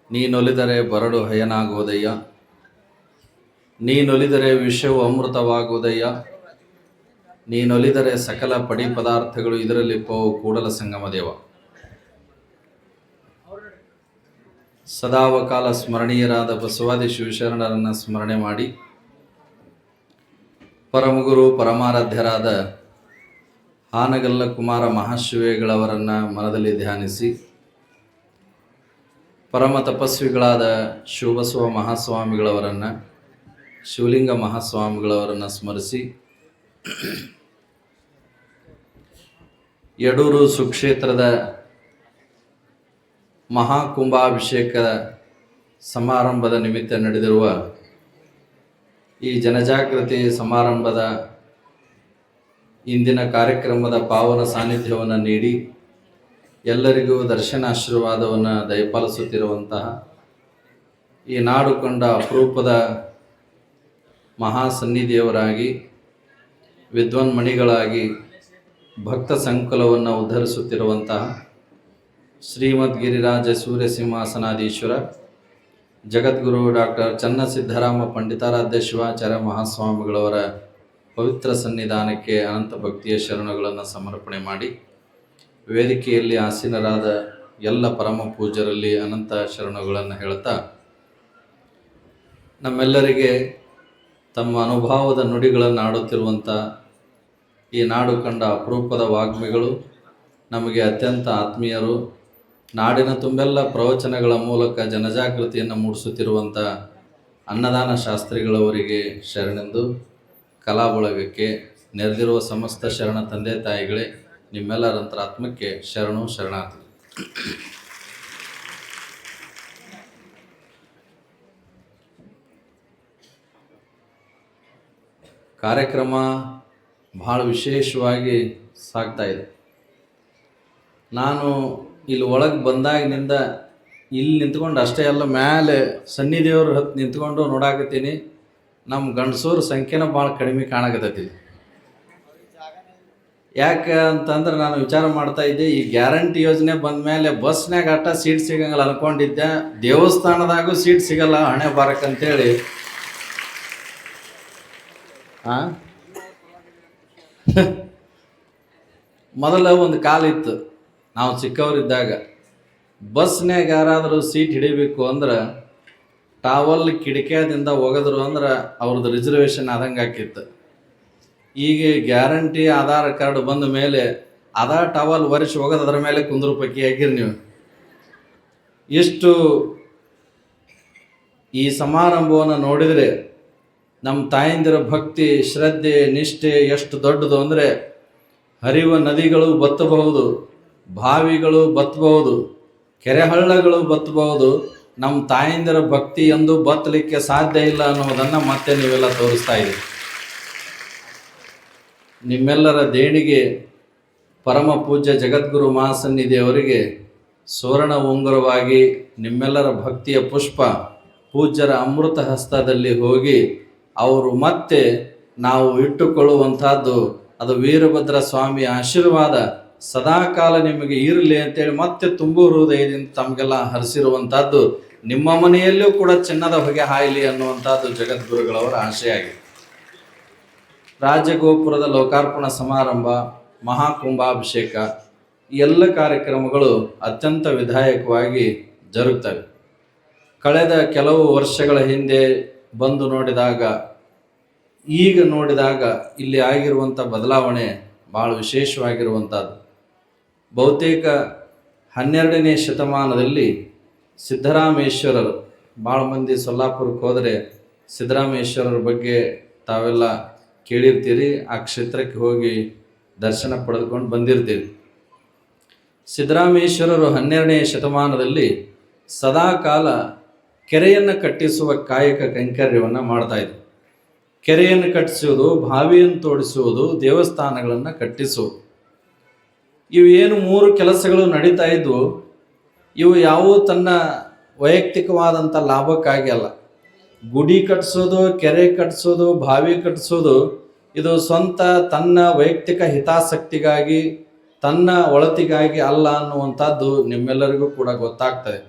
ನೀನೊಲಿದರೆ ಬರಡು ಹಯನಾಗುವುದಯ್ಯ, ನೀನೊಲಿದರೆ ವಿಷವು ಅಮೃತವಾಗುವುದಯ್ಯ, ನೀನೊಲಿದರೆ ಸಕಲ ಪಡಿ ಪದಾರ್ಥಗಳು ಇದರಲ್ಲಿಪ್ಪವು ಕೂಡಲ ಸಂಗಮ ದೇವ. ಸದಾವಕಾಲ ಸ್ಮರಣೀಯರಾದ ಬಸವಾದಿ ಶಿವಶರಣರನ್ನು ಸ್ಮರಣೆ ಮಾಡಿ, ಪರಮಗುರು ಪರಮಾರಾಧ್ಯರಾದ ಹಾನಗಲ್ಲ ಕುಮಾರ ಮಹಾಶಿವೇಗಳವರನ್ನು ಮನದಲ್ಲಿ ಧ್ಯಾನಿಸಿ, ಪರಮ ತಪಸ್ವಿಗಳಾದ ಶಿವಬಸವ ಮಹಾಸ್ವಾಮಿಗಳವರನ್ನು, ಶಿವಲಿಂಗ ಮಹಾಸ್ವಾಮಿಗಳವರನ್ನು ಸ್ಮರಿಸಿ, ಯಡೂರು ಸುಕ್ಷೇತ್ರದ ಮಹಾಕುಂಭಾಭಿಷೇಕ ಸಮಾರಂಭದ ನಿಮಿತ್ತ ನಡೆದಿರುವ ಈ ಜನಜಾಗೃತಿ ಸಮಾರಂಭದ ಇಂದಿನ ಕಾರ್ಯಕ್ರಮದ ಪಾವನ ಸಾನ್ನಿಧ್ಯವನ್ನು ನೀಡಿ ಎಲ್ಲರಿಗೂ ದರ್ಶನ ಆಶೀರ್ವಾದವನ್ನು ದಯಪಾಲಿಸುತ್ತಿರುವಂತಹ ಈ ನಾಡು ಕಂಡ ಅಪರೂಪದ ಮಹಾಸನ್ನಿಧಿಯವರಾಗಿ, ವಿದ್ವನ್ಮಣಿಗಳಾಗಿ ಭಕ್ತ ಸಂಕುಲವನ್ನು ಉದ್ಧರಿಸುತ್ತಿರುವಂತಹ ಶ್ರೀಮದ್ ಗಿರಿರಾಜ ಸೂರ್ಯ ಸಿಂಹಾಸನಾಧೀಶ್ವರ ಜಗದ್ಗುರು ಡಾಕ್ಟರ್ ಚನ್ನಸಿದ್ದರಾಮ ಪಂಡಿತಾರಾಧ್ಯ ಶಿವಾಚಾರ್ಯ ಮಹಾಸ್ವಾಮಿಗಳವರ ಪವಿತ್ರ ಸನ್ನಿಧಾನಕ್ಕೆ ಅನಂತ ಭಕ್ತಿಯ ಶರಣಗಳನ್ನು ಸಮರ್ಪಣೆ ಮಾಡಿ, ವೇದಿಕೆಯಲ್ಲಿ ಆಸೀನರಾದ ಎಲ್ಲ ಪರಮ ಪೂಜ್ಯರಲ್ಲಿ ಅನಂತ ಶರಣಗಳನ್ನು ಹೇಳುತ್ತಾ, ನಮ್ಮೆಲ್ಲರಿಗೆ ತಮ್ಮ ಅನುಭವದ ನುಡಿಗಳನ್ನು ಆಡುತ್ತಿರುವಂಥ ಈ ನಾಡು ಕಂಡ ಅಪರೂಪದ ವಾಗ್ಮಿಗಳು, ನಮಗೆ ಅತ್ಯಂತ ಆತ್ಮೀಯರು, ನಾಡಿನ ತುಂಬೆಲ್ಲ ಪ್ರವಚನಗಳ ಮೂಲಕ ಜನಜಾಗೃತಿಯನ್ನು ಮೂಡಿಸುತ್ತಿರುವಂಥ ಅನ್ನದಾನ ಶಾಸ್ತ್ರಿಗಳವರಿಗೆ ಶರಣೆಂದು, ಕಲಾ ಬಳಗಕ್ಕೆ ನೆರೆದಿರುವ ಸಮಸ್ತ ಶರಣ ತಂದೆ ತಾಯಿಗಳೇ, ನಿಮ್ಮೆಲ್ಲರಂತರ ಆತ್ಮಕ್ಕೆ ಶರಣು ಶರಣಾರ್ಥಿ. ಕಾರ್ಯಕ್ರಮ ಭಾಳ ವಿಶೇಷವಾಗಿ ಸಾಗ್ತಾ ಇದೆ. ನಾನು ಇಲ್ಲಿ ಒಳಗೆ ಬಂದಾಗಿನಿಂದ ಇಲ್ಲಿ ನಿಂತ್ಕೊಂಡು ಅಷ್ಟೇ ಅಲ್ಲ, ಮೇಲೆ ಸನ್ನಿದೇವ್ರ ಹತ್ತು ನಿಂತ್ಕೊಂಡು ನೋಡಾಕತ್ತೀನಿ. ನಮ್ಮ ಗಂಡಸೂರ ಸಂಖ್ಯೆನ ಭಾಳ ಕಡಿಮೆ ಕಾಣಕತ್ತೈತಿ. ಯಾಕೆ ಅಂತಂದ್ರೆ ನಾನು ವಿಚಾರ ಮಾಡ್ತಾ ಇದ್ದೆ, ಈ ಗ್ಯಾರಂಟಿ ಯೋಜನೆ ಬಂದ ಮೇಲೆ ಬಸ್ನಾಗ ಅಟ್ಟ ಸೀಟ್ ಸಿಗಂಗಿಲ್ಲ ಅನ್ಕೊಂಡಿದ್ದೆ, ದೇವಸ್ಥಾನದಾಗೂ ಸೀಟ್ ಸಿಗಲ್ಲ ಹಣೆ ಬಾರಕ್ಕಂತೇಳಿ. ಮೊದಲ ಒಂದು ಕಾಲಿತ್ತು, ನಾವು ಚಿಕ್ಕವರಿದ್ದಾಗ ಬಸ್ನ್ಯಾಗ ಯಾರಾದರೂ ಸೀಟ್ ಹಿಡಿಬೇಕು ಅಂದ್ರೆ ಟಾವಲ್ ಕಿಡಿಕ್ಯಾದಿಂದ ಒಗೆದ್ರು ಅಂದ್ರೆ ಅವ್ರದ್ದು ರಿಸರ್ವೇಷನ್ ಆದಂಗೆ ಆಕಿತ್ತು. ಈಗ ಗ್ಯಾರಂಟಿ ಆಧಾರ್ ಕಾರ್ಡ್ ಬಂದ ಮೇಲೆ ಅದ ಟವಲ್ ಒರೆಸಿ ಹೋಗೋದು, ಅದರ ಮೇಲೆ ಕುಂದ್ರು ಪಕ್ಕಿ ಆಗಿರಿ ನೀವು. ಎಷ್ಟು ಈ ಸಮಾರಂಭವನ್ನು ನೋಡಿದರೆ ನಮ್ಮ ತಾಯಂದಿರ ಭಕ್ತಿ, ಶ್ರದ್ಧೆ, ನಿಷ್ಠೆ ಎಷ್ಟು ದೊಡ್ಡದು ಅಂದರೆ, ಹರಿಯುವ ನದಿಗಳು ಬತ್ತಬಹುದು, ಬಾವಿಗಳು ಬತ್ತಬಹುದು, ಕೆರೆಹಳ್ಳಗಳು ಬತ್ತಬಹುದು, ನಮ್ಮ ತಾಯಂದಿರ ಭಕ್ತಿ ಎಂದು ಬತ್ತಲಿಕ್ಕೆ ಸಾಧ್ಯ ಇಲ್ಲ ಅನ್ನೋದನ್ನು ಮತ್ತೆ ನೀವೆಲ್ಲ ತೋರಿಸ್ತಾ ಇದ್ದೀರಿ. ನಿಮ್ಮೆಲ್ಲರ ದೇಣಿಗೆ ಪರಮ ಪೂಜ್ಯ ಜಗದ್ಗುರು ಮಹಾಸನ್ನಿಧಿಯವರಿಗೆ ಸುವರ್ಣ ಉಂಗುರವಾಗಿ, ನಿಮ್ಮೆಲ್ಲರ ಭಕ್ತಿಯ ಪುಷ್ಪ ಪೂಜ್ಯರ ಅಮೃತ ಹಸ್ತದಲ್ಲಿ ಹೋಗಿ ಅವರು ಮತ್ತೆ ನಾವು ಇಟ್ಟುಕೊಳ್ಳುವಂಥದ್ದು ಅದು ವೀರಭದ್ರ ಸ್ವಾಮಿಯ ಆಶೀರ್ವಾದ ಸದಾಕಾಲ ನಿಮಗೆ ಇರಲಿ ಅಂತೇಳಿ ಮತ್ತೆ ತುಂಬು ಹೃದಯದಿಂದ ತಮಗೆಲ್ಲ ಹರಿಸಿರುವಂಥದ್ದು, ನಿಮ್ಮ ಮನೆಯಲ್ಲೂ ಕೂಡ ಚಿನ್ನದ ಹೊಗೆ ಹಾಯಲಿ ಅನ್ನುವಂಥದ್ದು ಜಗದ್ಗುರುಗಳವರ ಆಶೆಯಾಗಿದೆ. ರಾಜಗೋಪುರದ ಲೋಕಾರ್ಪಣಾ ಸಮಾರಂಭ, ಮಹಾಕುಂಭಾಭಿಷೇಕ, ಈ ಎಲ್ಲ ಕಾರ್ಯಕ್ರಮಗಳು ಅತ್ಯಂತ ವಿಧಾಯಕವಾಗಿ ಜರುಗ್ತವೆ. ಕಳೆದ ಕೆಲವು ವರ್ಷಗಳ ಹಿಂದೆ ಬಂದು ನೋಡಿದಾಗ, ಈಗ ನೋಡಿದಾಗ ಇಲ್ಲಿ ಆಗಿರುವಂಥ ಬದಲಾವಣೆ ಭಾಳ ವಿಶೇಷವಾಗಿರುವಂಥದ್ದು. ಬಹುತೇಕ 12ನೇ ಶತಮಾನದಲ್ಲಿ ಸಿದ್ದರಾಮೇಶ್ವರರು, ಭಾಳ ಮಂದಿ ಸೊಲ್ಲಾಪುರಕ್ಕೆ ಹೋದರೆ ಸಿದ್ದರಾಮೇಶ್ವರರ ಬಗ್ಗೆ ತಾವೆಲ್ಲ ಕೇಳಿರ್ತೀರಿ, ಆ ಕ್ಷೇತ್ರಕ್ಕೆ ಹೋಗಿ ದರ್ಶನ ಪಡೆದುಕೊಂಡು ಬಂದಿರ್ತೀರಿ. ಸಿದ್ದರಾಮೇಶ್ವರರು 12ನೇ ಶತಮಾನದಲ್ಲಿ ಸದಾಕಾಲ ಕೆರೆಯನ್ನು ಕಟ್ಟಿಸುವ ಕಾಯಕ ಕೈಂಕರ್ಯವನ್ನು ಮಾಡ್ತಾಯಿದ್ರು. ಕೆರೆಯನ್ನು ಕಟ್ಟಿಸುವುದು, ಬಾವಿಯನ್ನು ತೋಡಿಸುವುದು, ದೇವಸ್ಥಾನಗಳನ್ನು ಕಟ್ಟಿಸುವುದು, ಇವು ಏನು 3 ಕೆಲಸಗಳು ನಡೀತಾ ಇದ್ವು. ಇವು ಯಾವುವು ತನ್ನ ವೈಯಕ್ತಿಕವಾದಂಥ ಲಾಭಕ್ಕಾಗಿ ಅಲ್ಲ. ಗುಡಿ ಕಟ್ಟಿಸೋದು, ಕೆರೆ ಕಟ್ಟಿಸೋದು, ಬಾವಿ ಕಟ್ಟಿಸೋದು, ಇದು ಸ್ವಂತ ತನ್ನ ವೈಯಕ್ತಿಕ ಹಿತಾಸಕ್ತಿಗಾಗಿ, ತನ್ನ ಒಳತಿಗಾಗಿ ಅಲ್ಲ ಅನ್ನುವಂಥದ್ದು ನಿಮ್ಮೆಲ್ಲರಿಗೂ ಕೂಡ ಗೊತ್ತಾಗ್ತದೆ.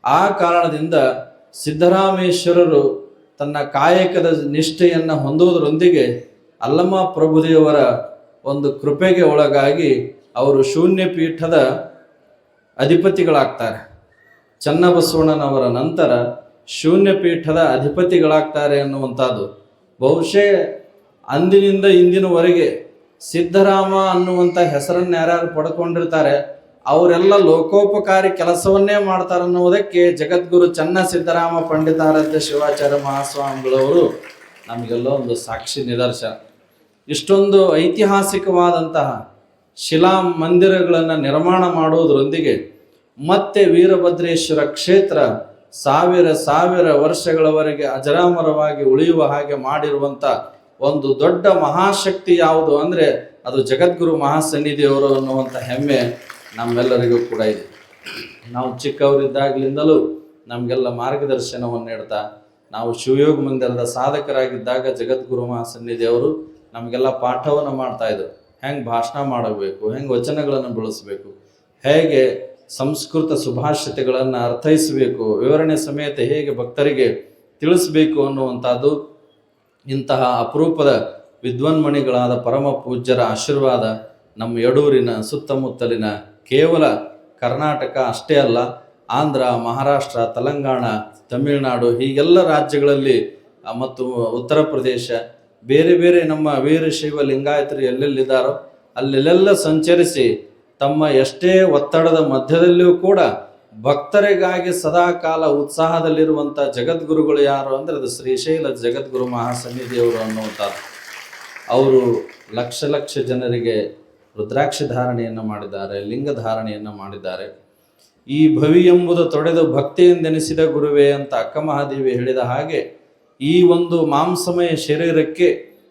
ಆ ಕಾರಣದಿಂದ ಸಿದ್ದರಾಮೇಶ್ವರರು ತನ್ನ ಕಾಯಕದ ನಿಷ್ಠೆಯನ್ನು ಹೊಂದುವುದರೊಂದಿಗೆ ಅಲ್ಲಮ ಪ್ರಭುದೇವರ ಒಂದು ಕೃಪೆಗೆ ಒಳಗಾಗಿ ಅವರು ಶೂನ್ಯ ಪೀಠದ ಅಧಿಪತಿಗಳಾಗ್ತಾರೆ. ಚನ್ನಬಸವಣ್ಣನವರ ನಂತರ ಶೂನ್ಯ ಪೀಠದ ಅಧಿಪತಿಗಳಾಗ್ತಾರೆ ಅನ್ನುವಂಥದ್ದು ಬಹುಶಃ ಅಂದಿನಿಂದ ಇಂದಿನವರೆಗೆ ಸಿದ್ದರಾಮ ಅನ್ನುವಂಥ ಹೆಸರನ್ನು ಯಾರ್ಯಾರು ಪಡ್ಕೊಂಡಿರ್ತಾರೆ ಅವರೆಲ್ಲ ಲೋಕೋಪಕಾರಿ ಕೆಲಸವನ್ನೇ ಮಾಡ್ತಾರೆ ಅನ್ನುವುದಕ್ಕೆ ಜಗದ್ಗುರು ಚನ್ನ ಸಿದ್ದರಾಮ ಪಂಡಿತಾರಾಧ್ಯ ಶಿವಾಚಾರ್ಯ ಮಹಾಸ್ವಾಮಿಗಳವರು ನಮಗೆಲ್ಲ ಒಂದು ಸಾಕ್ಷಿ ನಿದರ್ಶನ. ಇಷ್ಟೊಂದು ಐತಿಹಾಸಿಕವಾದಂತಹ ಶಿಲಾ ಮಂದಿರಗಳನ್ನು ನಿರ್ಮಾಣ ಮಾಡುವುದರೊಂದಿಗೆ ಮತ್ತೆ ವೀರಭದ್ರೇಶ್ವರ ಕ್ಷೇತ್ರ ಸಾವಿರ ವರ್ಷಗಳವರೆಗೆ ಅಜರಾಮರವಾಗಿ ಉಳಿಯುವ ಹಾಗೆ ಮಾಡಿರುವಂಥ ಒಂದು ದೊಡ್ಡ ಮಹಾಶಕ್ತಿ ಯಾವುದು ಅಂದರೆ ಅದು ಜಗದ್ಗುರು ಮಹಾಸನ್ನಿಧಿಯವರು ಅನ್ನುವಂಥ ಹೆಮ್ಮೆ ನಮ್ಮೆಲ್ಲರಿಗೂ ಕೂಡ ಇದೆ. ನಾವು ಚಿಕ್ಕವರಿದ್ದಾಗಲಿಂದಲೂ ನಮಗೆಲ್ಲ ಮಾರ್ಗದರ್ಶನವನ್ನು ನೀಡ್ತಾ ನಾವು ಶಿವಯೋಗ ಮಂದಿರದ ಸಾಧಕರಾಗಿದ್ದಾಗ ಜಗದ್ಗುರು ಮಹಾಸನ್ನಿಧಿಯವರು ನಮಗೆಲ್ಲ ಪಾಠವನ್ನು ಮಾಡ್ತಾಯಿದ್ರು. ಹೆಂಗೆ ಭಾಷಣ ಮಾಡಬೇಕು, ಹೆಂಗೆ ವಚನಗಳನ್ನು ಬೆಳೆಸಬೇಕು, ಹೇಗೆ ಸಂಸ್ಕೃತ ಸುಭಾಷಿತಗಳನ್ನು ಅರ್ಥೈಸಬೇಕು, ವಿವರಣೆ ಸಮೇತ ಹೇಗೆ ಭಕ್ತರಿಗೆ ತಿಳಿಸಬೇಕು ಅನ್ನುವಂಥದ್ದು ಇಂತಹ ಅಪರೂಪದ ವಿದ್ವನ್ಮಣಿಗಳಾದ ಪರಮ ಪೂಜ್ಯರ ಆಶೀರ್ವಾದ ನಮ್ಮ ಯಡೂರಿನ ಸುತ್ತಮುತ್ತಲಿನ ಕೇವಲ ಕರ್ನಾಟಕ ಅಷ್ಟೇ ಅಲ್ಲ, ಆಂಧ್ರ, ಮಹಾರಾಷ್ಟ್ರ, ತೆಲಂಗಾಣ, ತಮಿಳುನಾಡು ಹೀಗೆಲ್ಲ ರಾಜ್ಯಗಳಲ್ಲಿ ಮತ್ತು ಉತ್ತರ ಪ್ರದೇಶ ಬೇರೆ ಬೇರೆ ನಮ್ಮ ವೀರಶೈವ ಲಿಂಗಾಯತರು ಎಲ್ಲೆಲ್ಲಿದ್ದಾರೋ ಅಲ್ಲೆಲ್ಲ ಸಂಚರಿಸಿ ತಮ್ಮ ಎಷ್ಟೇ ಒತ್ತಡದ ಮಧ್ಯದಲ್ಲಿಯೂ ಕೂಡ ಭಕ್ತರಿಗಾಗಿ ಸದಾಕಾಲ ಉತ್ಸಾಹದಲ್ಲಿರುವಂಥ ಜಗದ್ಗುರುಗಳು ಯಾರು ಅಂದರೆ ಅದು ಶ್ರೀಶೈಲ ಜಗದ್ಗುರು ಮಹಾಸನ್ನಿಧಿಯವರು ಅನ್ನುವಂಥದ್ದು. ಅವರು ಲಕ್ಷ ಜನರಿಗೆ ರುದ್ರಾಕ್ಷಿ ಧಾರಣೆಯನ್ನು ಮಾಡಿದ್ದಾರೆ, ಲಿಂಗ ಧಾರಣೆಯನ್ನು ಮಾಡಿದ್ದಾರೆ. ಈ ಭವಿ ಎಂಬುದು ತೊಡೆದು ಭಕ್ತಿಯಿಂದೆನಿಸಿದ ಗುರುವೇ ಅಂತ ಅಕ್ಕಮಹಾದೇವಿ ಹೇಳಿದ ಹಾಗೆ ಈ ಒಂದು ಮಾಂಸಮಯ ಶರೀರಕ್ಕೆ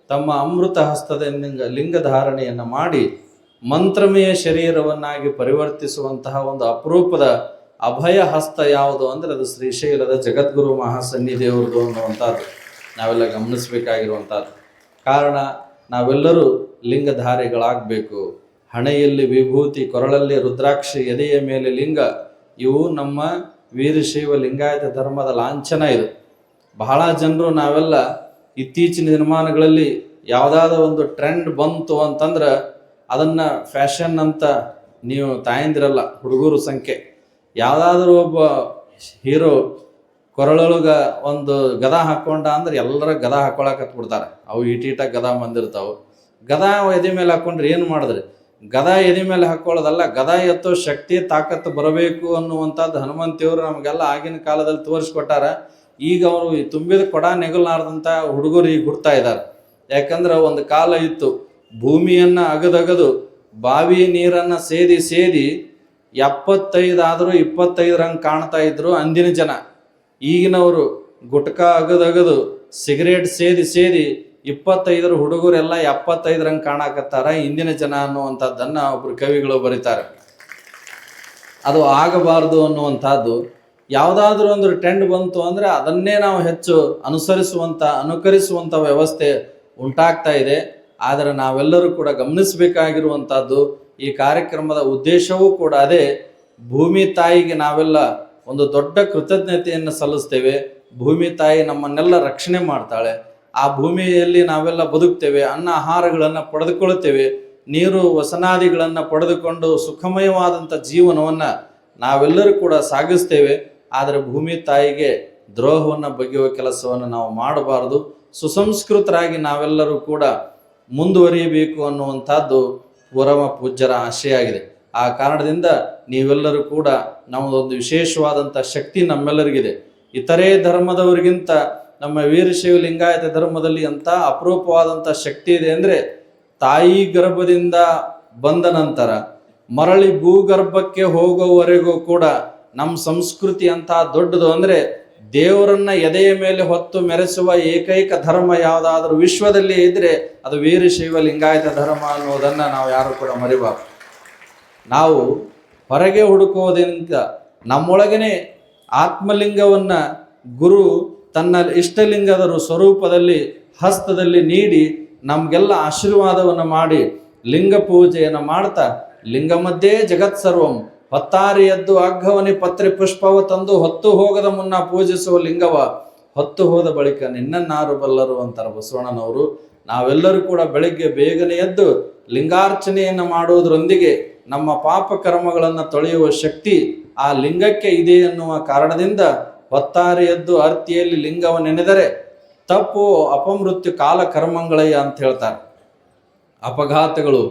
ತಮ್ಮ ಅಮೃತ ಹಸ್ತದಿಂದ ಲಿಂಗ ಧಾರಣೆಯನ್ನು ಮಾಡಿ ಮಂತ್ರಮಯ ಶರೀರವನ್ನಾಗಿ ಪರಿವರ್ತಿಸುವಂತಹ ಒಂದು ಅಪರೂಪದ ಅಭಯ ಹಸ್ತ ಯಾವುದು ಅಂದರೆ ಅದು ಶ್ರೀಶೈಲದ ಜಗದ್ಗುರು ಮಹಾಸನ್ನಿಧಿಯವ್ರದ್ದು ಅನ್ನುವಂಥದ್ದು ನಾವೆಲ್ಲ ಗಮನಿಸಬೇಕಾಗಿರುವಂಥದ್ದು. ಕಾರಣ ನಾವೆಲ್ಲರೂ ಲಿಂಗಧಾರಿಗಳಾಗಬೇಕು. ಹಣೆಯಲ್ಲಿ ವಿಭೂತಿ, ಕೊರಳಲ್ಲಿ ರುದ್ರಾಕ್ಷಿ, ಎದೆಯ ಮೇಲೆ ಲಿಂಗ, ಇವು ನಮ್ಮ ವೀರಶೈವ ಲಿಂಗಾಯತ ಧರ್ಮದ ಲಾಂಛನ. ಇದು ಬಹಳ ಜನರು ನಾವೆಲ್ಲ ಇತ್ತೀಚಿನ ದಿನಮಾನಗಳಲ್ಲಿ ಯಾವುದಾದ್ರೂ ಒಂದು ಟ್ರೆಂಡ್ ಬಂತು ಅಂತಂದ್ರೆ ಅದನ್ನು ಫ್ಯಾಷನ್ ಅಂತ ನೀವು ತಾಯಂದಿರಲ್ಲ, ಹುಡುಗರು ಸಂಖ್ಯೆ. ಯಾವುದಾದ್ರೂ ಒಬ್ಬ ಹೀರೋ ಕೊರಳೊಳಗ ಒಂದು ಗದ ಹಾಕ್ಕೊಂಡ ಅಂದ್ರೆ ಎಲ್ಲರ ಗದ ಹಾಕೊಳಕತ್ಬಿಡ್ತಾರೆ. ಅವು ಈಟೀಟ ಗದ ಬಂದಿರ್ತಾವೆ. ಗದ ಎದೆ ಮೇಲೆ ಹಾಕ್ಕೊಂಡ್ರೆ ಏನು ಮಾಡಿದ್ರಿ? ಗದ ಎದೆ ಮೇಲೆ ಹಾಕ್ಕೊಳ್ಳೋದಲ್ಲ, ಗದ ಎತ್ತೋ ಶಕ್ತಿ ತಾಕತ್ತು ಬರಬೇಕು ಅನ್ನುವಂಥದ್ದು ಹನುಮಂತಿಯವರು ನಮಗೆಲ್ಲ ಆಗಿನ ಕಾಲದಲ್ಲಿ ತೋರಿಸ್ಕೊಟ್ಟಾರ. ಈಗ ಅವರು ತುಂಬಿದ ಕೊಡ ನೆಗಲಾರ್ದಂಥ ಹುಡುಗರು ಈಗ ಹುಡ್ತಾ ಇದ್ದಾರೆ. ಯಾಕಂದ್ರೆ ಒಂದು ಕಾಲ ಇತ್ತು, ಭೂಮಿಯನ್ನು ಅಗದಗದು ಬಾವಿ ನೀರನ್ನು ಸೇದಿ 75 ಆದರೂ 25 ಕಾಣ್ತಾ ಇದ್ರು ಅಂದಿನ ಜನ. ಈಗಿನವರು ಗುಟ್ಕ ಅಗದಗದು ಸಿಗರೇಟ್ ಸೇದಿ 25 ಹುಡುಗರೆಲ್ಲ 75 ಕಾಣಕತ್ತಾರ ಇಂದಿನ ಜನ ಅನ್ನುವಂಥದ್ದನ್ನು ಒಬ್ರು ಕವಿಗಳು ಬರೀತಾರೆ. ಅದು ಆಗಬಾರ್ದು ಅನ್ನುವಂಥದ್ದು. ಯಾವುದಾದ್ರೂ ಒಂದು ಟ್ರೆಂಡ್ ಬಂತು ಅಂದರೆ ಅದನ್ನೇ ನಾವು ಹೆಚ್ಚು ಅನುಕರಿಸುವಂಥ ವ್ಯವಸ್ಥೆ ಉಂಟಾಗ್ತಾ ಇದೆ. ಆದರೆ ನಾವೆಲ್ಲರೂ ಕೂಡ ಗಮನಿಸಬೇಕಾಗಿರುವಂಥದ್ದು, ಈ ಕಾರ್ಯಕ್ರಮದ ಉದ್ದೇಶವೂ ಕೂಡ ಅದೇ. ಭೂಮಿ ತಾಯಿಗೆ ನಾವೆಲ್ಲ ಒಂದು ದೊಡ್ಡ ಕೃತಜ್ಞತೆಯನ್ನು ಸಲ್ಲಿಸ್ತೇವೆ. ಭೂಮಿ ತಾಯಿ ನಮ್ಮನ್ನೆಲ್ಲ ರಕ್ಷಣೆ ಮಾಡ್ತಾಳೆ. ಆ ಭೂಮಿಯಲ್ಲಿ ನಾವೆಲ್ಲ ಬದುಕ್ತೇವೆ, ಅನ್ನ ಆಹಾರಗಳನ್ನು ಪಡೆದುಕೊಳ್ಳುತ್ತೇವೆ, ನೀರು ವಸನಾದಿಗಳನ್ನು ಪಡೆದುಕೊಂಡು ಸುಖಮಯವಾದಂಥ ಜೀವನವನ್ನು ನಾವೆಲ್ಲರೂ ಕೂಡ ಸಾಗಿಸ್ತೇವೆ. ಆದರೆ ಭೂಮಿ ತಾಯಿಗೆ ದ್ರೋಹವನ್ನು ಬಗೆಯುವ ಕೆಲಸವನ್ನು ನಾವು ಮಾಡಬಾರ್ದು. ಸುಸಂಸ್ಕೃತರಾಗಿ ನಾವೆಲ್ಲರೂ ಕೂಡ ಮುಂದುವರಿಯಬೇಕು ಅನ್ನುವಂಥದ್ದು ಪರಮ ಪೂಜ್ಯರ ಆಶಯ ಆಗಿದೆ. ಆ ಕಾರಣದಿಂದ ನೀವೆಲ್ಲರೂ ಕೂಡ ನಮ್ಮದೊಂದು ವಿಶೇಷವಾದಂಥ ಶಕ್ತಿ ನಮ್ಮೆಲ್ಲರಿಗಿದೆ. ಇತರೆ ಧರ್ಮದವರಿಗಿಂತ ನಮ್ಮ ವೀರಶೈವ ಲಿಂಗಾಯತ ಧರ್ಮದಲ್ಲಿ ಅಂತ ಅಪರೂಪವಾದಂಥ ಶಕ್ತಿ ಇದೆ ಅಂದರೆ, ತಾಯಿ ಗರ್ಭದಿಂದ ಬಂದ ನಂತರ ಮರಳಿ ಭೂಗರ್ಭಕ್ಕೆ ಹೋಗೋವರೆಗೂ ಕೂಡ ನಮ್ಮ ಸಂಸ್ಕೃತಿ ಅಂತ ದೊಡ್ಡದು. ಅಂದರೆ ದೇವರನ್ನ ಎದೆಯ ಮೇಲೆ ಹೊತ್ತು ಮೆರೆಸುವ ಏಕೈಕ ಧರ್ಮ ಯಾವುದಾದ್ರೂ ವಿಶ್ವದಲ್ಲಿ ಇದ್ರೆ ಅದು ವೀರಶೈವ ಲಿಂಗಾಯತ ಧರ್ಮ ಅನ್ನೋದನ್ನು ನಾವು ಯಾರು ಕೂಡ ಮರಿಬಾರ್ದು. ನಾವು ಹೊರಗೆ ಹುಡುಕೋದ್ರಿಂದ ನಮ್ಮೊಳಗನೆ ಆತ್ಮಲಿಂಗವನ್ನು ಗುರು ತನ್ನ ಇಷ್ಟಲಿಂಗದ ಸ್ವರೂಪದಲ್ಲಿ ಹಸ್ತದಲ್ಲಿ ನೀಡಿ ನಮಗೆಲ್ಲ ಆಶೀರ್ವಾದವನ್ನು ಮಾಡಿ ಲಿಂಗ ಪೂಜೆಯನ್ನು ಮಾಡ್ತಾ ಲಿಂಗ ಮಧ್ಯೆ ಜಗತ್ ಸರ್ವಂ ಹೊತ್ತಾರಿ ಎದ್ದು ಅಗ್ಗವನಿ ಪತ್ರೆ ಪುಷ್ಪವ ತಂದು ಹೊತ್ತು ಹೋಗದ ಮುನ್ನ ಪೂಜಿಸುವ ಲಿಂಗವ ಹೊತ್ತು ಹೋದ ಬಳಿಕ ನಿನ್ನನ್ನಾರು ಬಲ್ಲರು ಅಂತಾರೆ ಬಸವಣ್ಣನವರು. ನಾವೆಲ್ಲರೂ ಕೂಡ ಬೆಳಿಗ್ಗೆ ಬೇಗನೆ ಎದ್ದು ಲಿಂಗಾರ್ಚನೆಯನ್ನು ಮಾಡುವುದರೊಂದಿಗೆ ನಮ್ಮ ಪಾಪ ಕರ್ಮಗಳನ್ನು ತೊಳೆಯುವ ಶಕ್ತಿ ಆ ಲಿಂಗಕ್ಕೆ ಇದೆ ಎನ್ನುವ ಕಾರಣದಿಂದ ಹೊತ್ತಾರಿ ಎದ್ದು ಅರ್ತಿಯಲ್ಲಿ ಲಿಂಗವ ನೆನೆದರೆ ತಪ್ಪು ಅಪಮೃತ್ಯು ಕಾಲ ಕರ್ಮಗಳಯ್ಯ ಅಂತ ಹೇಳ್ತಾರೆ. ಅಪಘಾತಗಳು,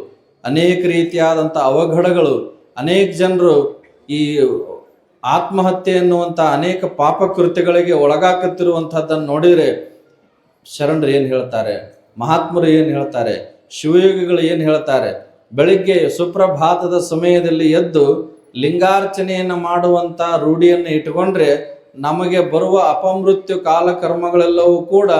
ಅನೇಕ ರೀತಿಯಾದಂಥ ಅವಘಡಗಳು, ಅನೇಕ ಜನರು ಈ ಆತ್ಮಹತ್ಯೆ ಎನ್ನುವಂಥ ಅನೇಕ ಪಾಪ ಕೃತ್ಯಗಳಿಗೆ ಒಳಗಾಕತ್ತಿರುವಂಥದ್ದನ್ನು ನೋಡಿದರೆ ಶರಣರು ಏನು ಹೇಳ್ತಾರೆ, ಮಹಾತ್ಮರು ಏನು ಹೇಳ್ತಾರೆ, ಶಿವಯೋಗಿಗಳು ಏನು ಹೇಳ್ತಾರೆ, ಬೆಳಿಗ್ಗೆ ಸುಪ್ರಭಾತದ ಸಮಯದಲ್ಲಿ ಎದ್ದು ಲಿಂಗಾರ್ಚನೆಯನ್ನು ಮಾಡುವಂಥ ರೂಢಿಯನ್ನು ಇಟ್ಟುಕೊಂಡ್ರೆ ನಮಗೆ ಬರುವ ಅಪಮೃತ್ಯು ಕಾಲಕರ್ಮಗಳೆಲ್ಲವೂ ಕೂಡ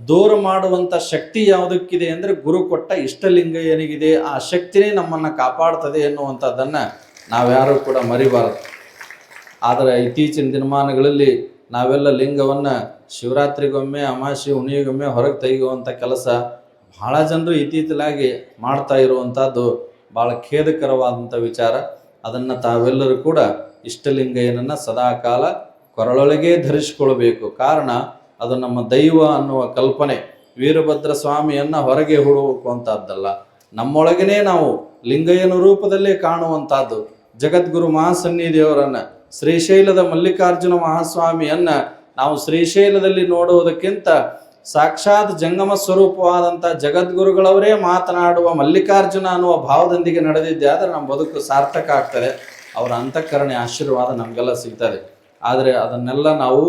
ದೂರ ಮಾಡುವಂಥ ಶಕ್ತಿ ಯಾವುದಕ್ಕಿದೆ ಅಂದರೆ ಗುರು ಕೊಟ್ಟ ಇಷ್ಟಲಿಂಗ ಏನಿಗಿದೆ ಆ ಶಕ್ತಿನೇ ನಮ್ಮನ್ನು ಕಾಪಾಡ್ತದೆ ಎನ್ನುವಂಥದ್ದನ್ನು ನಾವ್ಯಾರೂ ಕೂಡ ಮರಿಬಾರದು. ಆದರೆ ಇತ್ತೀಚಿನ ದಿನಮಾನಗಳಲ್ಲಿ ನಾವೆಲ್ಲ ಲಿಂಗವನ್ನು ಶಿವರಾತ್ರಿಗೊಮ್ಮೆ, ಅಮಾವಾಸ್ಯೆ, ಹುಣ್ಣಿಮೆಗೊಮ್ಮೆ ಹೊರಗೆ ತೆಗೆಯುವಂಥ ಕೆಲಸ ಭಾಳ ಜನರು ಇತ್ತೀಚಲಾಗಿ ಮಾಡ್ತಾ ಇರುವಂಥದ್ದು ಭಾಳ ಖೇದಕರವಾದಂಥ ವಿಚಾರ. ಅದನ್ನು ತಾವೆಲ್ಲರೂ ಕೂಡ ಇಷ್ಟಲಿಂಗ ಏನನ್ನು ಸದಾಕಾಲ ಕೊರಳೊಳಗೆ ಧರಿಸಿಕೊಳ್ಬೇಕು. ಕಾರಣ ಅದು ನಮ್ಮ ದೈವ ಅನ್ನುವ ಕಲ್ಪನೆ. ವೀರಭದ್ರ ಸ್ವಾಮಿಯನ್ನು ಹೊರಗೆ ಹುಡುಕುವಂಥದ್ದಲ್ಲ, ನಮ್ಮೊಳಗನೇ ನಾವು ಲಿಂಗಯ್ಯನ ರೂಪದಲ್ಲೇ ಕಾಣುವಂಥದ್ದು. ಜಗದ್ಗುರು ಮಹಾಸನ್ನಿಧಿಯವರನ್ನು, ಶ್ರೀಶೈಲದ ಮಲ್ಲಿಕಾರ್ಜುನ ಮಹಾಸ್ವಾಮಿಯನ್ನು ನಾವು ಶ್ರೀಶೈಲದಲ್ಲಿ ನೋಡುವುದಕ್ಕಿಂತ ಸಾಕ್ಷಾತ್ ಜಂಗಮ ಸ್ವರೂಪವಾದಂಥ ಜಗದ್ಗುರುಗಳವರೇ ಮಾತನಾಡುವ ಮಲ್ಲಿಕಾರ್ಜುನ ಅನ್ನುವ ಭಾವದೊಂದಿಗೆ ನಡೆದಿದ್ದೆ ಆದರೆ ನಮ್ಮ ಬದುಕು ಸಾರ್ಥಕ ಆಗ್ತದೆ. ಅವರ ಅಂತಃಕರಣೆ ಆಶೀರ್ವಾದ ನಮಗೆಲ್ಲ ಸಿಗ್ತದೆ. ಆದರೆ ಅದನ್ನೆಲ್ಲ ನಾವು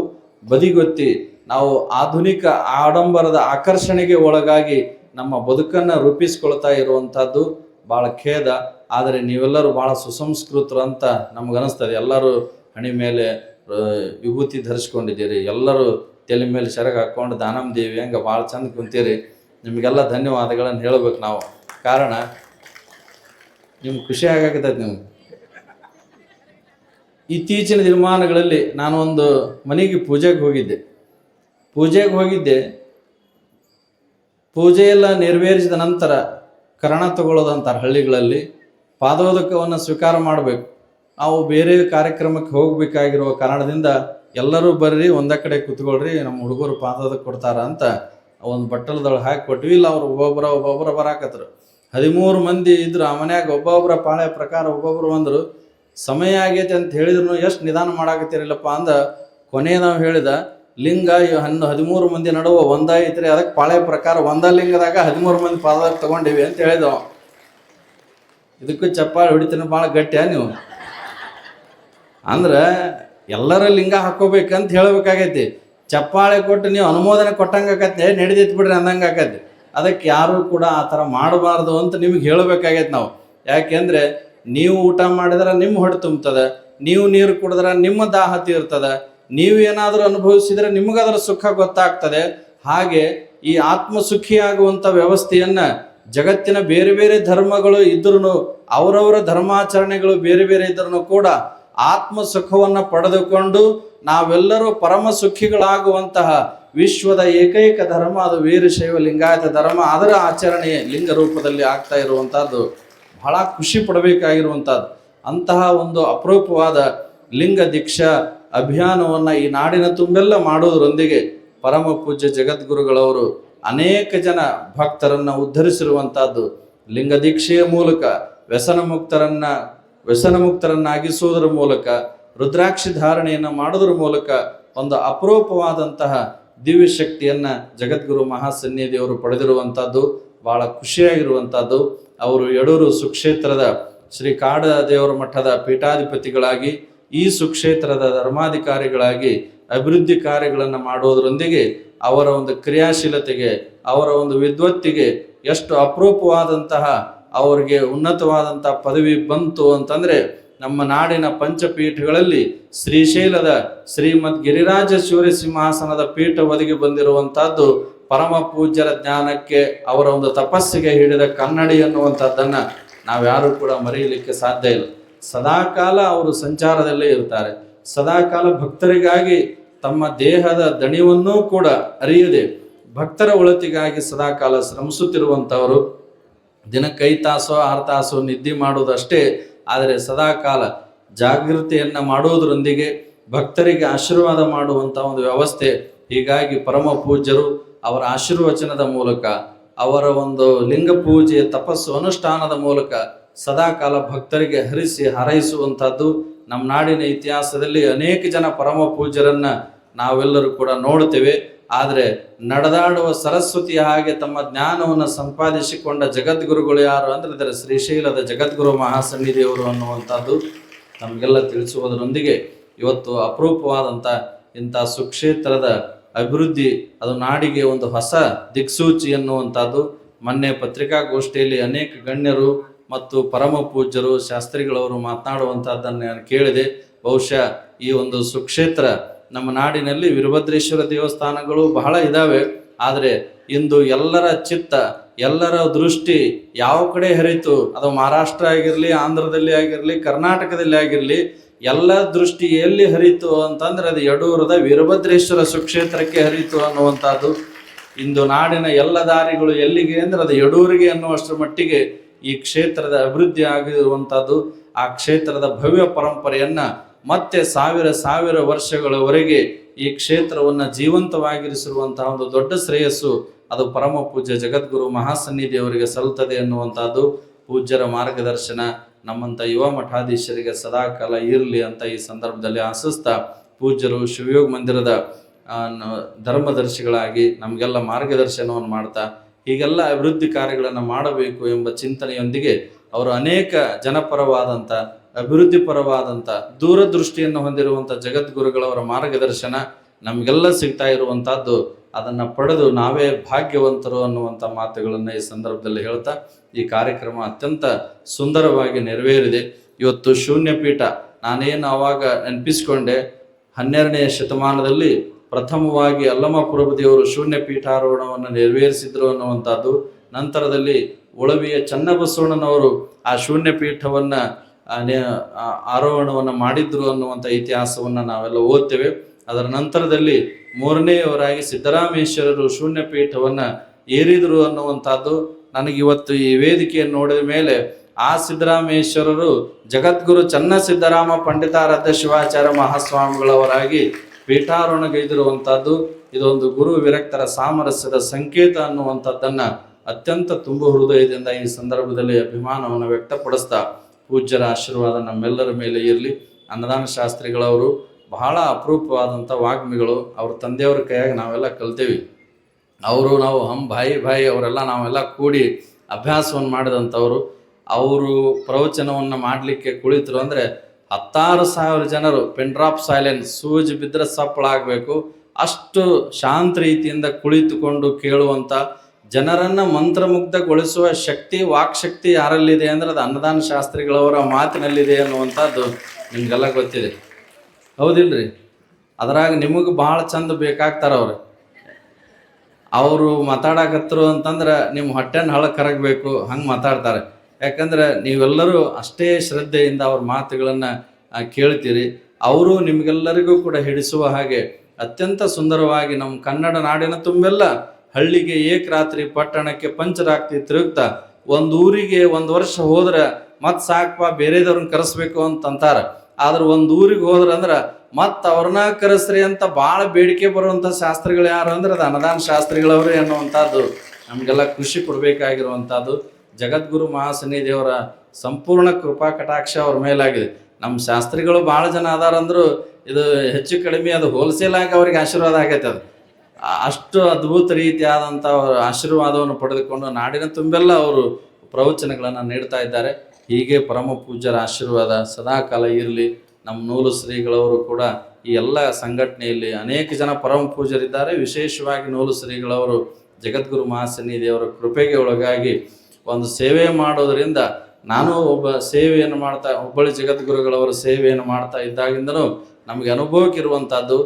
ಬದಿಗೊತ್ತಿ ನಾವು ಆಧುನಿಕ ಆಡಂಬರದ ಆಕರ್ಷಣೆಗೆ ಒಳಗಾಗಿ ನಮ್ಮ ಬದುಕನ್ನು ರೂಪಿಸ್ಕೊಳ್ತಾ ಇರುವಂಥದ್ದು ಭಾಳ ಖೇದ. ಆದರೆ ನೀವೆಲ್ಲರೂ ಭಾಳ ಸುಸಂಸ್ಕೃತರು ಅಂತ ನಮಗನಿಸ್ತದೆ. ಎಲ್ಲರೂ ಹಣಿ ಮೇಲೆ ವಿಭೂತಿ ಧರಿಸ್ಕೊಂಡಿದ್ದೀರಿ, ಎಲ್ಲರೂ ತಲೆ ಮೇಲೆ ಸೆರಗ ಹಾಕ್ಕೊಂಡು ದಾನಮ್ಮ ದೇವಿ ಹಂಗೆ ಭಾಳ ಚಂದ ಕುಂತೀರಿ. ನಿಮಗೆಲ್ಲ ಧನ್ಯವಾದಗಳನ್ನು ಹೇಳಬೇಕು ನಾವು. ಕಾರಣ ನಿಮ್ಗೆ ಖುಷಿ ಆಗಾಕತ್ತೈತೆ. ನಿಮ್ಗೆ ಇತ್ತೀಚಿನ ದಿನಮಾನಗಳಲ್ಲಿ ನಾನು ಒಂದು ಮನೆಗೆ ಪೂಜೆಗೆ ಹೋಗಿದ್ದೆ. ಪೂಜೆಯೆಲ್ಲ ನೆರವೇರಿಸಿದ ನಂತರ ಕರ್ಣ ತಗೊಳ್ಳೋದಂತಾರೆ ಹಳ್ಳಿಗಳಲ್ಲಿ. ಪಾದೋದಕವನ್ನು ಸ್ವೀಕಾರ ಮಾಡಬೇಕು. ನಾವು ಬೇರೆ ಕಾರ್ಯಕ್ರಮಕ್ಕೆ ಹೋಗಬೇಕಾಗಿರುವ ಕಾರಣದಿಂದ ಎಲ್ಲರೂ ಬರ್ರಿ, ಒಂದೇ ಕಡೆ ಕೂತ್ಕೊಳ್ರಿ, ನಮ್ಮ ಹುಡುಗರು ಪಾದೋದಕ್ಕೆ ಕೊಡ್ತಾರ ಅಂತ ಒಂದು ಬಟ್ಟಲದೊಳಗೆ ಹಾಕಿ ಕೊಟ್ವಿ. ಇಲ್ಲ ಅವ್ರು ಒಬ್ಬೊಬ್ಬರ ಬರಾಕತ್ರು. 13 ಮಂದಿ ಇದ್ರು ಆ ಮನ್ಯಾಗ. ಒಬ್ಬೊಬ್ಬರ ಪಾಳೆ ಪ್ರಕಾರ ಒಬ್ಬೊಬ್ರು ಬಂದರು. ಸಮಯ ಆಗೈತೆ ಅಂತ ಹೇಳಿದ್ರು ಎಷ್ಟು ನಿಧಾನ ಮಾಡಾಕತ್ತೀರಿಲ್ಲಪ್ಪ ಅಂದ. ಕೊನೆ ನಾವು ಹೇಳಿದ ಲಿಂಗ 13 ಮಂದಿ ನಡುವ ಒಂದಾಯ್ತ್ರಿ, ಅದಕ್ಕೆ ಪಾಳೆ ಪ್ರಕಾರ ಒಂದ ಲಿಂಗದಾಗ 13 ಮಂದಿ ಪಾದದಾಗ ತಗೊಂಡಿವಿ ಅಂತ ಹೇಳಿದವ. ಇದಕ್ಕೂ ಚಪ್ಪಾಳೆ ಹೊಡಿತೀನಿ, ಭಾಳ ಗಟ್ಟಿಯ ನೀವು ಅಂದ್ರೆ ಎಲ್ಲರ ಲಿಂಗ ಹಾಕೋಬೇಕಂತ ಹೇಳ್ಬೇಕಾಗೈತಿ. ಚಪ್ಪಾಳೆ ಕೊಟ್ಟು ನೀವು ಅನುಮೋದನೆ ಕೊಟ್ಟಂಗೆ ಆಕತ್ತೆ, ನಡೆದಿತ್ತು ಬಿಡ್ರಿ ಅಂದಂಗೆ ಆಕತಿ. ಅದಕ್ಕೆ ಯಾರೂ ಕೂಡ ಆ ಥರ ಮಾಡಬಾರ್ದು ಅಂತ ನಿಮ್ಗೆ ಹೇಳಬೇಕಾಗೈತೆ ನಾವು. ಯಾಕೆಂದರೆ ನೀವು ಊಟ ಮಾಡಿದ್ರೆ ನಿಮ್ಮ ಹೊಟ್ಟೆ ತುಂಬ್ತದೆ, ನೀವು ನೀರು ಕುಡಿದ್ರೆ ನಿಮ್ಮ ದಾಹ ತೀರ್ತದೆ, ನೀವು ಏನಾದರೂ ಅನುಭವಿಸಿದರೆ ನಿಮಗದರ ಸುಖ ಗೊತ್ತಾಗ್ತದೆ. ಹಾಗೆ ಈ ಆತ್ಮಸುಖಿಯಾಗುವಂಥ ವ್ಯವಸ್ಥೆಯನ್ನು ಜಗತ್ತಿನ ಬೇರೆ ಬೇರೆ ಧರ್ಮಗಳು ಇದ್ರೂ, ಅವರವರ ಧರ್ಮಾಚರಣೆಗಳು ಬೇರೆ ಬೇರೆ ಇದ್ರೂ ಕೂಡ ಆತ್ಮ ಸುಖವನ್ನು ಪಡೆದುಕೊಂಡು ನಾವೆಲ್ಲರೂ ಪರಮ ಸುಖಿಗಳಾಗುವಂತಹ ವಿಶ್ವದ ಏಕೈಕ ಧರ್ಮ ಅದು ವೀರಶೈವ ಲಿಂಗಾಯತ ಧರ್ಮ. ಅದರ ಆಚರಣೆ ಲಿಂಗ ರೂಪದಲ್ಲಿ ಆಗ್ತಾ ಇರುವಂಥದ್ದು ಬಹಳ ಖುಷಿ ಪಡಬೇಕಾಗಿರುವಂಥದ್ದು. ಅಂತಹ ಒಂದು ಅಪರೂಪವಾದ ಲಿಂಗ ದೀಕ್ಷಾ ಅಭಿಯಾನವನ್ನು ಈ ನಾಡಿನ ತುಂಬೆಲ್ಲ ಮಾಡೋದರೊಂದಿಗೆ ಪರಮ ಪೂಜ್ಯ ಜಗದ್ಗುರುಗಳವರು ಅನೇಕ ಜನ ಭಕ್ತರನ್ನು ಉದ್ಧರಿಸಿರುವಂಥದ್ದು. ಲಿಂಗ ದೀಕ್ಷೆಯ ಮೂಲಕ ವ್ಯಸನಮುಕ್ತರನ್ನಾಗಿಸುವುದರ ಮೂಲಕ, ರುದ್ರಾಕ್ಷಿ ಧಾರಣೆಯನ್ನು ಮಾಡೋದ್ರ ಮೂಲಕ ಒಂದು ಅಪರೂಪವಾದಂತಹ ದಿವ್ಯ ಶಕ್ತಿಯನ್ನು ಜಗದ್ಗುರು ಮಹಾಸನ್ನಿಧಿಯವರು ಪಡೆದಿರುವಂಥದ್ದು ಭಾಳ ಖುಷಿಯಾಗಿರುವಂಥದ್ದು. ಅವರು ಯಡೂರು ಸುಕ್ಷೇತ್ರದ ಶ್ರೀ ಕಾಡ ದೇವರ ಮಠದ ಪೀಠಾಧಿಪತಿಗಳಾಗಿ, ಈ ಸುಕ್ಷೇತ್ರದ ಧರ್ಮಾಧಿಕಾರಿಗಳಾಗಿ ಅಭಿವೃದ್ಧಿ ಕಾರ್ಯಗಳನ್ನು ಮಾಡೋದರೊಂದಿಗೆ ಅವರ ಒಂದು ಕ್ರಿಯಾಶೀಲತೆಗೆ, ಅವರ ಒಂದು ವಿದ್ವತ್ತಿಗೆ ಎಷ್ಟು ಅಪರೂಪವಾದಂತಹ ಅವರಿಗೆ ಉನ್ನತವಾದಂಥ ಪದವಿ ಬಂತು ಅಂತಂದರೆ, ನಮ್ಮ ನಾಡಿನ ಪಂಚಪೀಠಗಳಲ್ಲಿ ಶ್ರೀಶೈಲದ ಶ್ರೀಮದ್ ಗಿರಿರಾಜ ಶೌರ್ಯ ಸಿಂಹಾಸನದ ಪೀಠ ಒದಗಿ ಬಂದಿರುವಂಥದ್ದು ಪರಮ ಪೂಜ್ಯರ ಜ್ಞಾನಕ್ಕೆ, ಅವರ ಒಂದು ತಪಸ್ಸಿಗೆ ಹಿಡಿದ ಕನ್ನಡಿ ಅನ್ನುವಂಥದ್ದನ್ನು ನಾವ್ಯಾರೂ ಕೂಡ ಮರೆಯಲಿಕ್ಕೆ ಸಾಧ್ಯ ಇಲ್ಲ. ಸದಾಕಾಲ ಅವರು ಸಂಚಾರದಲ್ಲೇ ಇರ್ತಾರೆ. ಸದಾಕಾಲ ಭಕ್ತರಿಗಾಗಿ ತಮ್ಮ ದೇಹದ ದಣಿವನ್ನೂ ಕೂಡ ಅರಿಯದೆ ಭಕ್ತರ ಒಳತಿಗಾಗಿ ಸದಾಕಾಲ ಶ್ರಮಿಸುತ್ತಿರುವಂಥವರು. ದಿನಕ್ಕೆ 5 ತಾಸು 6 ತಾಸು ನಿದ್ದೆ ಮಾಡುವುದಷ್ಟೇ, ಆದರೆ ಸದಾಕಾಲ ಜಾಗೃತಿಯನ್ನು ಮಾಡುವುದರೊಂದಿಗೆ ಭಕ್ತರಿಗೆ ಆಶೀರ್ವಾದ ಮಾಡುವಂಥ ಒಂದು ವ್ಯವಸ್ಥೆ. ಹೀಗಾಗಿ ಪರಮ ಪೂಜ್ಯರು ಅವರ ಆಶೀರ್ವಚನದ ಮೂಲಕ, ಅವರ ಒಂದು ಲಿಂಗ ಪೂಜೆ, ತಪಸ್ಸು, ಅನುಷ್ಠಾನದ ಮೂಲಕ ಸದಾಕಾಲ ಭಕ್ತರಿಗೆ ಹರಿಸಿ ಹಾರೈಸುವಂಥದ್ದು ನಮ್ಮ ನಾಡಿನ ಇತಿಹಾಸದಲ್ಲಿ ಅನೇಕ ಜನ ಪರಮ ಪೂಜ್ಯರನ್ನ ನಾವೆಲ್ಲರೂ ಕೂಡ ನೋಡ್ತೇವೆ. ಆದರೆ ನಡೆದಾಡುವ ಸರಸ್ವತಿಯ ಹಾಗೆ ತಮ್ಮ ಜ್ಞಾನವನ್ನು ಸಂಪಾದಿಸಿಕೊಂಡ ಜಗದ್ಗುರುಗಳು ಯಾರು ಅಂದರೆ ಇದರ ಶ್ರೀಶೈಲದ ಜಗದ್ಗುರು ಮಹಾಸನ್ನಿಧಿಯವರು ಅನ್ನುವಂಥದ್ದು ನಮಗೆಲ್ಲ ತಿಳಿಸುವುದರೊಂದಿಗೆ ಇವತ್ತು ಅಪರೂಪವಾದಂಥ ಇಂಥ ಸುಕ್ಷೇತ್ರದ ಅಭಿವೃದ್ಧಿ, ಅದು ನಾಡಿಗೆ ಒಂದು ಹೊಸ ದಿಕ್ಸೂಚಿ ಎನ್ನುವಂಥದ್ದು. ಮೊನ್ನೆ ಪತ್ರಿಕಾಗೋಷ್ಠಿಯಲ್ಲಿ ಅನೇಕ ಗಣ್ಯರು ಮತ್ತು ಪರಮ ಪೂಜ್ಯರು, ಶಾಸ್ತ್ರಿಗಳವರು ಮಾತನಾಡುವಂಥದ್ದನ್ನು ನಾನು ಕೇಳಿದೆ. ಬಹುಶಃ ಈ ಒಂದು ಸುಕ್ಷೇತ್ರ ನಮ್ಮ ನಾಡಿನಲ್ಲಿ ವೀರಭದ್ರೇಶ್ವರ ದೇವಸ್ಥಾನಗಳು ಬಹಳ ಇದ್ದಾವೆ. ಆದರೆ ಇಂದು ಎಲ್ಲರ ಚಿತ್ತ, ಎಲ್ಲರ ದೃಷ್ಟಿ ಯಾವ ಕಡೆ ಹರಿತು, ಅದು ಮಹಾರಾಷ್ಟ್ರ ಆಗಿರಲಿ, ಆಂಧ್ರದಲ್ಲಿ ಆಗಿರಲಿ, ಕರ್ನಾಟಕದಲ್ಲಿ ಆಗಿರಲಿ, ಎಲ್ಲ ದೃಷ್ಟಿ ಎಲ್ಲಿ ಹರಿತು ಅಂತಂದ್ರೆ ಅದು ಯಡೂರದ ವೀರಭದ್ರೇಶ್ವರ ಸುಕ್ಷೇತ್ರಕ್ಕೆ ಹರಿತು ಅನ್ನುವಂಥದ್ದು. ಇಂದು ನಾಡಿನ ಎಲ್ಲ ದಾರಿಗಳು ಎಲ್ಲಿಗೆ ಅಂದ್ರೆ ಅದು ಯಡೂರಿಗೆ ಅನ್ನುವಷ್ಟರ ಮಟ್ಟಿಗೆ ಈ ಕ್ಷೇತ್ರದ ಅಭಿವೃದ್ಧಿ ಆಗಿರುವಂಥದ್ದು. ಆ ಕ್ಷೇತ್ರದ ಭವ್ಯ ಪರಂಪರೆಯನ್ನ ಮತ್ತೆ ಸಾವಿರ ವರ್ಷಗಳವರೆಗೆ ಈ ಕ್ಷೇತ್ರವನ್ನು ಜೀವಂತವಾಗಿರಿಸಿರುವಂತಹ ಒಂದು ದೊಡ್ಡ ಶ್ರೇಯಸ್ಸು ಅದು ಪರಮ ಪೂಜ್ಯ ಜಗದ್ಗುರು ಮಹಾಸನ್ನಿಧಿಯವರಿಗೆ ಸಲ್ಲುತ್ತದೆ ಎನ್ನುವಂಥದ್ದು. ಪೂಜ್ಯರ ಮಾರ್ಗದರ್ಶನ ನಮ್ಮಂಥ ಯುವ ಮಠಾಧೀಶರಿಗೆ ಸದಾಕಾಲ ಇರಲಿ ಅಂತ ಈ ಸಂದರ್ಭದಲ್ಲಿ ಆಶಿಸ್ತಾ, ಪೂಜ್ಯರು ಶಿವಯೋಗ ಮಂದಿರದ ಧರ್ಮದರ್ಶಿಗಳಾಗಿ ನಮಗೆಲ್ಲ ಮಾರ್ಗದರ್ಶನವನ್ನು ಮಾಡ್ತಾ ಹೀಗೆಲ್ಲ ಅಭಿವೃದ್ಧಿ ಕಾರ್ಯಗಳನ್ನು ಮಾಡಬೇಕು ಎಂಬ ಚಿಂತನೆಯೊಂದಿಗೆ ಅವರು ಅನೇಕ ಜನಪರವಾದಂಥ, ಅಭಿವೃದ್ಧಿ ಪರವಾದಂಥ ದೂರದೃಷ್ಟಿಯನ್ನು ಹೊಂದಿರುವಂಥ ಜಗದ್ಗುರುಗಳವರ ಮಾರ್ಗದರ್ಶನ ನಮಗೆಲ್ಲ ಸಿಗ್ತಾ ಇರುವಂಥದ್ದು. ಅದನ್ನು ಪಡೆದು ನಾವೇ ಭಾಗ್ಯವಂತರು ಅನ್ನುವಂಥ ಮಾತುಗಳನ್ನು ಈ ಸಂದರ್ಭದಲ್ಲಿ ಹೇಳ್ತಾ ಈ ಕಾರ್ಯಕ್ರಮ ಅತ್ಯಂತ ಸುಂದರವಾಗಿ ನೆರವೇರಿದೆ. ಇವತ್ತು ಶೂನ್ಯಪೀಠ ನಾನೇನು ಆವಾಗ ನೆನಪಿಸ್ಕೊಂಡೆ, 12ನೇ ಶತಮಾನದಲ್ಲಿ ಪ್ರಥಮವಾಗಿ ಅಲ್ಲಮಪ್ರಭುದೇವರು ಶೂನ್ಯ ಪೀಠಾರೋಹಣವನ್ನು ನೆರವೇರಿಸಿದ್ರು ಅನ್ನುವಂಥದ್ದು. ನಂತರದಲ್ಲಿ ಉಳವಿಯ ಚನ್ನಬಸವಣ್ಣನವರು ಆ ಶೂನ್ಯ ಪೀಠವನ್ನು ಆರೋಹಣವನ್ನು ಮಾಡಿದ್ರು ಅನ್ನುವಂಥ ಇತಿಹಾಸವನ್ನು ನಾವೆಲ್ಲ ಓದ್ತೇವೆ. ಅದರ ನಂತರದಲ್ಲಿ 3ನೇಯವರಾಗಿ ಸಿದ್ದರಾಮೇಶ್ವರರು ಶೂನ್ಯ ಪೀಠವನ್ನು ಏರಿದರು ಅನ್ನುವಂಥದ್ದು. ನನಗಿವತ್ತು ಈ ವೇದಿಕೆಯನ್ನು ನೋಡಿದ ಮೇಲೆ ಆ ಸಿದ್ದರಾಮೇಶ್ವರರು ಜಗದ್ಗುರು ಚನ್ನ ಸಿದ್ದರಾಮ ಪಂಡಿತಾರಾಧ್ಯ ಶಿವಾಚಾರ್ಯ ಮಹಾಸ್ವಾಮಿಗಳವರಾಗಿ ಪೀಠಾರೋಹಣಗೈದಿರುವಂಥದ್ದು. ಇದೊಂದು ಗುರು ವಿರಕ್ತರ ಸಾಮರಸ್ಯದ ಸಂಕೇತ ಅನ್ನುವಂಥದ್ದನ್ನು ಅತ್ಯಂತ ತುಂಬ ಹೃದಯದಿಂದ ಈ ಸಂದರ್ಭದಲ್ಲಿ ಅಭಿಮಾನವನ್ನು ವ್ಯಕ್ತಪಡಿಸ್ತಾ ಪೂಜ್ಯರ ಆಶೀರ್ವಾದ ನಮ್ಮೆಲ್ಲರ ಮೇಲೆ ಇರಲಿ. ಅನ್ನದಾನ ಶಾಸ್ತ್ರಿಗಳವರು ಬಹಳ ಅಪರೂಪವಾದಂಥ ವಾಗ್ಮಿಗಳು. ಅವ್ರ ತಂದೆಯವ್ರ ಕೈಯಾಗಿ ನಾವೆಲ್ಲ ಕಲ್ತೇವೆ. ನಾವು ಭಾಯಿ ಅವರೆಲ್ಲ ನಾವೆಲ್ಲ ಕೂಡಿ ಅಭ್ಯಾಸವನ್ನು ಮಾಡಿದಂಥವ್ರು. ಅವರು ಪ್ರವಚನವನ್ನು ಮಾಡಲಿಕ್ಕೆ ಕುಳಿತರು ಅಂದರೆ 16,000 ಜನರು ಪಿನ್ ಡ್ರಾಪ್ ಸೈಲೆನ್ಸ್, ಸೂಜಿ ಬಿದ್ದರೆ ಸಪ್ಪಳಾಗಬೇಕು ಅಷ್ಟು ಶಾಂತ ರೀತಿಯಿಂದ ಕುಳಿತುಕೊಂಡು ಕೇಳುವಂಥ, ಜನರನ್ನು ಮಂತ್ರಮುಗ್ಧಗೊಳಿಸುವ ಶಕ್ತಿ, ವಾಕ್ಶಕ್ತಿ ಯಾರಲ್ಲಿದೆ ಅಂದರೆ ಅದು ಅನ್ನದಾನ ಶಾಸ್ತ್ರಿಗಳವರ ಮಾತಿನಲ್ಲಿದೆ ಅನ್ನುವಂಥದ್ದು ನಿಮಗೆಲ್ಲ ಗೊತ್ತಿದೆ, ಹೌದಿಲ್ರಿ? ಅದರಾಗ ನಿಮಗೆ ಭಾಳ ಚಂದ ಬೇಕಾಗ್ತಾರೆ ಅವರು ಮಾತಾಡಕತ್ತರು ಅಂತಂದ್ರೆ ನಿಮ್ಮ ಹೊಟ್ಟೆನ ಹಳಕ್ಕೆ ಕರಗಬೇಕು, ಹಂಗೆ ಮಾತಾಡ್ತಾರೆ. ಯಾಕಂದ್ರೆ ನೀವೆಲ್ಲರೂ ಅಷ್ಟೇ ಶ್ರದ್ಧೆಯಿಂದ ಅವ್ರ ಮಾತುಗಳನ್ನು ಕೇಳ್ತೀರಿ. ಅವರು ನಿಮಗೆಲ್ಲರಿಗೂ ಕೂಡ ಹಿಡಿಸುವ ಹಾಗೆ ಅತ್ಯಂತ ಸುಂದರವಾಗಿ ನಮ್ಮ ಕನ್ನಡ ನಾಡಿನ ತುಂಬೆಲ್ಲ ಹಳ್ಳಿಗೆ ಏಕರಾತ್ರಿ, ಪಟ್ಟಣಕ್ಕೆ ಪಂಚರಾತ್ರಿ ತಿರುಗ್ತಾ ಒಂದು ಊರಿಗೆ 1 ವರ್ಷ ಹೋದ್ರೆ ಮತ್ತೆ ಸಾಕಪ್ಪ ಬೇರೆದವ್ರನ್ನ ಕರೆಸ್ಬೇಕು ಅಂತಂತಾರೆ. ಆದ್ರೆ ಒಂದು ಊರಿಗೆ ಹೋದ್ರಂದ್ರೆ ಮತ್ತು ಅವ್ರನ್ನ ಕರೆಸ್ರಿ ಅಂತ ಭಾಳ ಬೇಡಿಕೆ ಬರುವಂಥ ಶಾಸ್ತ್ರಿಗಳು ಯಾರು ಅಂದ್ರೆ ಅದು ಅನ್ನದಾನ ಶಾಸ್ತ್ರಿಗಳವರು ಎನ್ನುವಂಥದ್ದು ನಮಗೆಲ್ಲ ಖುಷಿ ಕೊಡಬೇಕಾಗಿರುವಂಥದ್ದು. ಜಗದ್ಗುರು ಮಹಾಸನ್ನಿಧಿಯವರ ಸಂಪೂರ್ಣ ಕೃಪಾ ಕಟಾಕ್ಷ ಅವ್ರ ಮೇಲಾಗಿದೆ. ನಮ್ಮ ಶಾಸ್ತ್ರಿಗಳು ಭಾಳ ಜನ ಅದಾರಂದ್ರು ಇದು ಹೆಚ್ಚು ಕಡಿಮೆ ಅದು ಹೋಲ್ಸೇಲ್ ಆಗಿ ಅವ್ರಿಗೆ ಆಶೀರ್ವಾದ ಆಗೈತೆ. ಅದು ಅಷ್ಟು ಅದ್ಭುತ ರೀತಿಯಾದಂಥ ಅವರ ಆಶೀರ್ವಾದವನ್ನು ಪಡೆದುಕೊಂಡು ನಾಡಿನ ತುಂಬೆಲ್ಲ ಅವರು ಪ್ರವಚನಗಳನ್ನು ನೀಡ್ತಾ ಇದ್ದಾರೆ. ಹೀಗೆ ಪರಮ ಪೂಜ್ಯರ ಆಶೀರ್ವಾದ ಸದಾಕಾಲ ಇರಲಿ. ನಮ್ಮ ನೂಲು ಶ್ರೀಗಳವರು ಕೂಡ ಈ ಎಲ್ಲ ಸಂಘಟನೆಯಲ್ಲಿ ಅನೇಕ ಜನ ಪರಮ ಪೂಜ್ಯರಿದ್ದಾರೆ. ವಿಶೇಷವಾಗಿ ನೂಲು ಶ್ರೀಗಳವರು ಜಗದ್ಗುರು ಮಹಾಸನ್ನಿಧಿಯವರ ಕೃಪೆಗೆ ಒಳಗಾಗಿ ಒಂದು ಸೇವೆ ಮಾಡೋದರಿಂದ ನಾನು ಒಬ್ಬ ಸೇವೆಯನ್ನು ಮಾಡ್ತಾ, ಹುಬ್ಬಳ್ಳಿ ಜಗದ್ಗುರುಗಳವರ ಸೇವೆಯನ್ನು ಮಾಡ್ತಾ ಇದ್ದಾಗಿಂದನೂ ನಮಗೆ ಅನುಭವಕ್ಕಿರುವಂಥದ್ದು,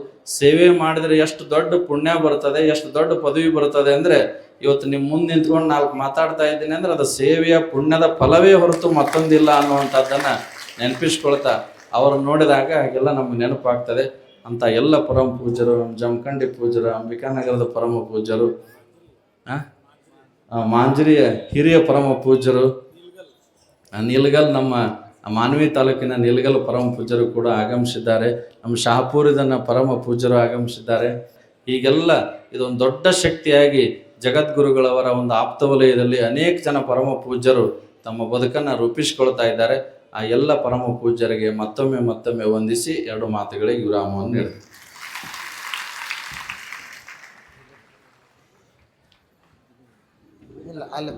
ಸೇವೆ ಮಾಡಿದರೆ ಎಷ್ಟು ದೊಡ್ಡ ಪುಣ್ಯ ಬರ್ತದೆ, ಎಷ್ಟು ದೊಡ್ಡ ಪದವಿ ಬರ್ತದೆ ಅಂದರೆ ಇವತ್ತು ನಿಮ್ಮ ಮುಂದೆ ನಿಂತ್ಕೊಂಡು 4 ಮಾತಾಡ್ತಾ ಇದ್ದೀನಿ ಅಂದರೆ ಅದು ಸೇವೆಯ ಪುಣ್ಯದ ಫಲವೇ ಹೊರತು ಮತ್ತೊಂದಿಲ್ಲ ಅನ್ನುವಂಥದ್ದನ್ನು ನೆನಪಿಸ್ಕೊಳ್ತಾ ಅವರು ನೋಡಿದಾಗ ಹಾಗೆಲ್ಲ ನಮಗೆ ನೆನಪಾಗ್ತದೆ. ಅಂತ ಎಲ್ಲ ಪರಮ ಪೂಜ್ಯರು, ನಮ್ಮ ಜಮಖಂಡಿ ಪೂಜ್ಯರು, ಅಂಬಿಕಾನಗರದ ಪರಮ ಪೂಜ್ಯರು, ಮಾಂಜರಿಯ ಹಿರಿಯ ಪರಮ ಪೂಜ್ಯರು, ನಿಲ್ಗಲ್ ನಮ್ಮ ಮಾನ್ವಿ ತಾಲೂಕಿನ ನಿಲಗಲ್ ಪರಮ ಪೂಜ್ಯರು ಕೂಡ ಆಗಮಿಸಿದ್ದಾರೆ. ನಮ್ಮ ಶಹಾಪುರದನ್ನ ಪರಮ ಪೂಜ್ಯರು ಆಗಮಿಸಿದ್ದಾರೆ. ಹೀಗೆಲ್ಲ ಇದೊಂದು ದೊಡ್ಡ ಶಕ್ತಿಯಾಗಿ ಜಗದ್ಗುರುಗಳವರ ಒಂದು ಆಪ್ತ ವಲಯದಲ್ಲಿ ಅನೇಕ ಜನ ಪರಮ ಪೂಜ್ಯರು ತಮ್ಮ ಬದುಕನ್ನು ರೂಪಿಸಿಕೊಳ್ತಾ ಇದ್ದಾರೆ. ಆ ಎಲ್ಲ ಪರಮ ಪೂಜ್ಯರಿಗೆ ಮತ್ತೊಮ್ಮೆ ವಂದಿಸಿ 2 ಮಾತುಗಳಿಗೆ ವಿರಾಮವನ್ನು ನೀಡಿದೆ. ಇಲ್ಲ ಅಲ್ಲ